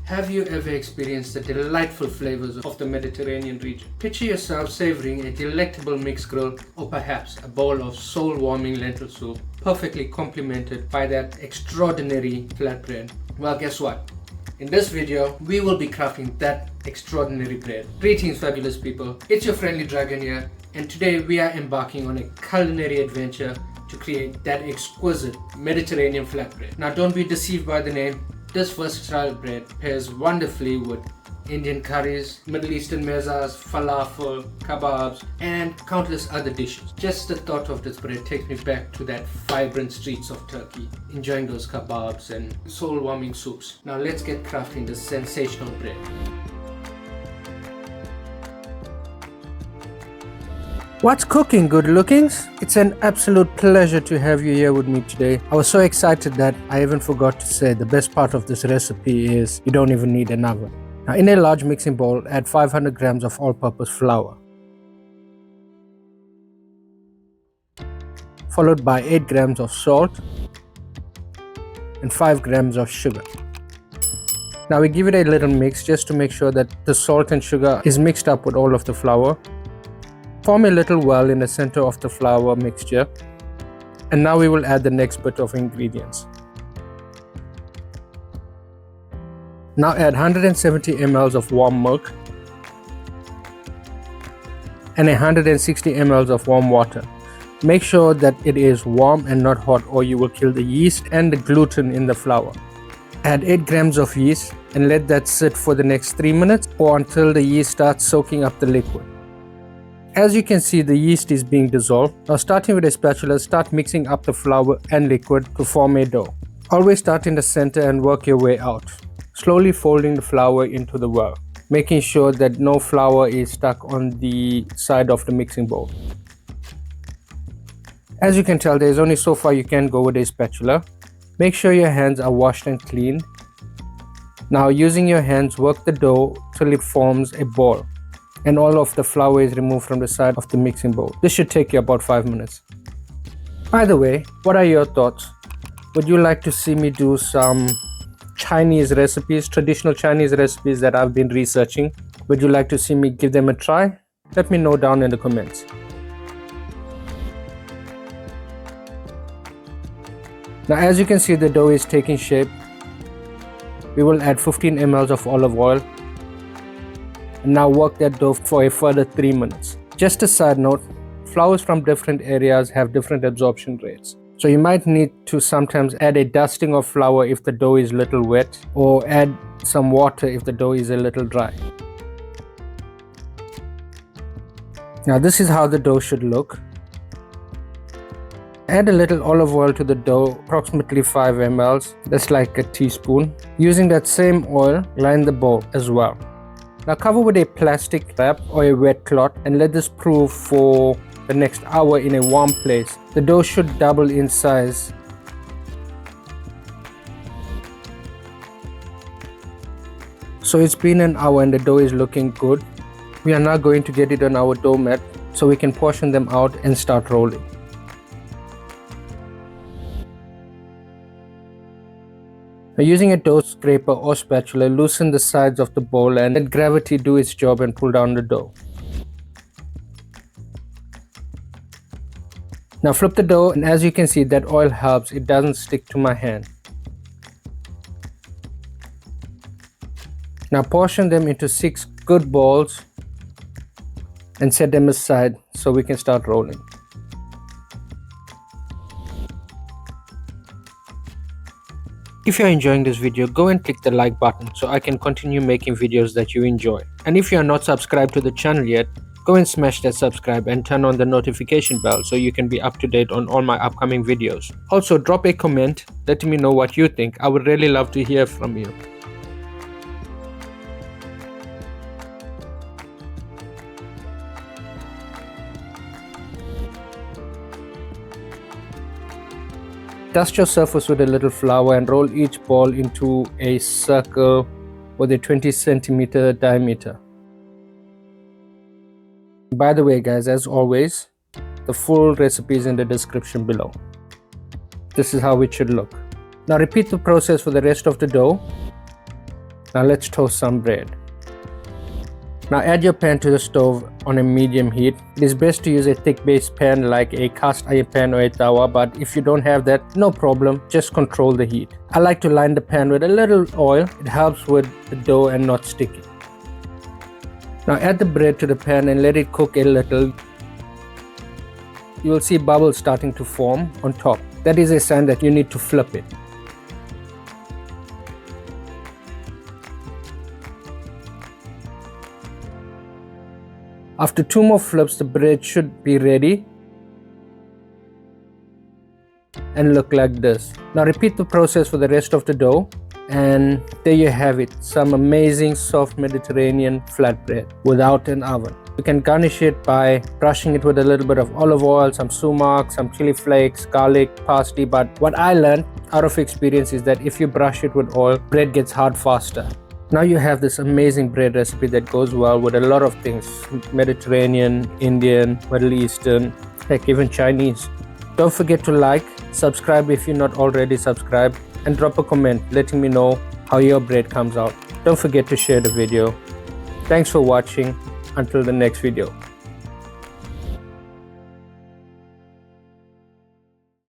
Have you ever experienced the delightful flavors of the Mediterranean region? Picture yourself savoring a delectable mixed grill or perhaps a bowl of soul-warming lentil soup, perfectly complemented by that extraordinary flatbread. Well, guess what? In this video, we will be crafting that extraordinary bread. Greetings, fabulous people. It's your friendly dragon here, and today we are embarking on a culinary adventure to create that exquisite Mediterranean flatbread. Now, don't be deceived by the name. This versatile bread pairs wonderfully with Indian curries, Middle Eastern mezas, falafel, kebabs, and countless other dishes. Just the thought of this bread takes me back to that vibrant streets of Turkey, enjoying those kebabs and soul-warming soups. Now let's get crafting this sensational bread. What's cooking, good lookings? It's an absolute pleasure to have you here with me today. I was so excited that I even forgot to say the best part of this recipe is you don't even need an oven. Now, in a large mixing bowl, add 500 grams of all-purpose flour, followed by 8 grams of salt and 5 grams of sugar. Now we give it a little mix just to make sure that the salt and sugar is mixed up with all of the flour. Form a little well in the center of the flour mixture, and now we will add the next bit of ingredients. Now add 170 ml of warm milk and 160 ml of warm water. Make sure that it is warm and not hot, or you will kill the yeast and the gluten in the flour. Add 8 grams of yeast and let that sit for the next 3 minutes or until the yeast starts soaking up the liquid. As you can see, the yeast is being dissolved. Now, starting with a spatula, start mixing up the flour and liquid to form a dough. Always start in the center and work your way out, slowly folding the flour into the well, making sure that no flour is stuck on the side of the mixing bowl. As you can tell, there is only so far you can go with a spatula. Make sure your hands are washed and cleaned. Now, using your hands, work the dough till it forms a ball and all of the flour is removed from the side of the mixing bowl. This should take you about 5 minutes. By the way, what are your thoughts? Would you like to see me do some Chinese recipes, traditional Chinese recipes that I've been researching? Would you like to see me give them a try? Let me know down in the comments. Now, as you can see, the dough is taking shape. We will add 15 ml of olive oil. And now work that dough for a further 3 minutes. Just a side note, flours from different areas have different absorption rates. So you might need to sometimes add a dusting of flour if the dough is a little wet, or add some water if the dough is a little dry. Now this is how the dough should look. Add a little olive oil to the dough, approximately 5 ml, that's like a teaspoon. Using that same oil, line the bowl as well. Now cover with a plastic wrap or a wet cloth and let this prove for the next hour in a warm place. The dough should double in size. So it's been an hour and the dough is looking good. We are now going to get it on our dough mat so we can portion them out and start rolling. Now, using a dough scraper or spatula, loosen the sides of the bowl and let gravity do its job and pull down the dough. Now flip the dough, and as you can see, that oil helps, it doesn't stick to my hand. Now portion them into 6 good balls and set them aside so we can start rolling. If you're enjoying this video, go and click the like button so I can continue making videos that you enjoy. And if you are not subscribed to the channel yet, go and smash that subscribe and turn on the notification bell so you can be up to date on all my upcoming videos. Also, drop a comment letting me know what you think. I would really love to hear from you. Dust your surface with a little flour and roll each ball into a circle with a 20 centimeter diameter. By the way guys, as always, the full recipe is in the description below. This is how it should look. Now repeat the process for the rest of the dough. Now let's toast some bread. Now add your pan to the stove on a medium heat. It is best to use a thick base pan like a cast iron pan or a tawa, but if you don't have that, no problem, just control the heat. I like to line the pan with a little oil. It helps with the dough and not sticky. Now add the bread to the pan and let it cook a little. You will see bubbles starting to form on top. That is a sign that you need to flip it. After 2 more flips, the bread should be ready and look like this. Now repeat the process for the rest of the dough, and there you have it, some amazing soft Mediterranean flatbread without an oven. You can garnish it by brushing it with a little bit of olive oil, some sumac, some chili flakes, garlic, parsley, but what I learned out of experience is that if you brush it with oil, bread gets hard faster. Now you have this amazing bread recipe that goes well with a lot of things: Mediterranean, Indian, Middle Eastern, heck, even Chinese. Don't forget to like, subscribe if you're not already subscribed, and drop a comment letting me know how your bread comes out. Don't forget to share the video. Thanks for watching. Until the next video.